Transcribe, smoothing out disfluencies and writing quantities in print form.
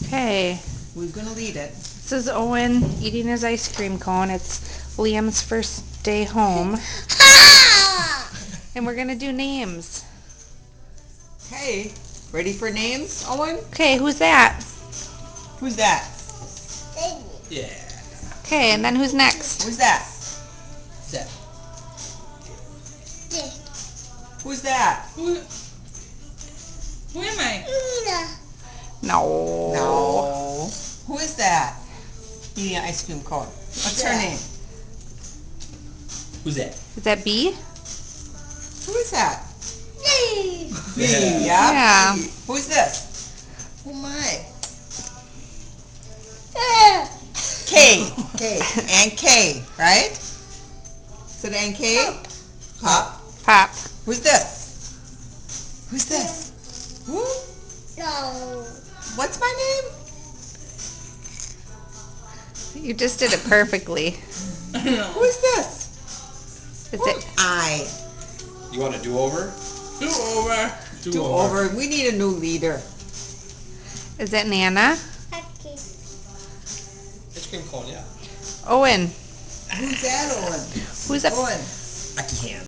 Okay. Who's gonna lead it? This is Owen eating his ice cream cone. It's Liam's first day home. And we're gonna do names. Okay. Ready for names, Owen? Okay, who's that? Who's that? Yeah. Okay, and then who's next? Who's that? Zep. Who's that? Who am I? No. No. Who is that? Eating an ice cream cone. What's her name? Who's that? Is that B? Who is that? Yay! B. Yeah. Yeah. B. Who's this? Oh my. K. K. And K, right? Is it and K? Pop. Pop. Who's this? Who's this? Who? No. What's my name? You just did it perfectly. Who is this? Is it? I. You want to do over? Do over. Do over. We need a new leader. Is it Nana? Ice cream cone, yeah. Owen. Who's that, Owen? Who's up? Owen. I can.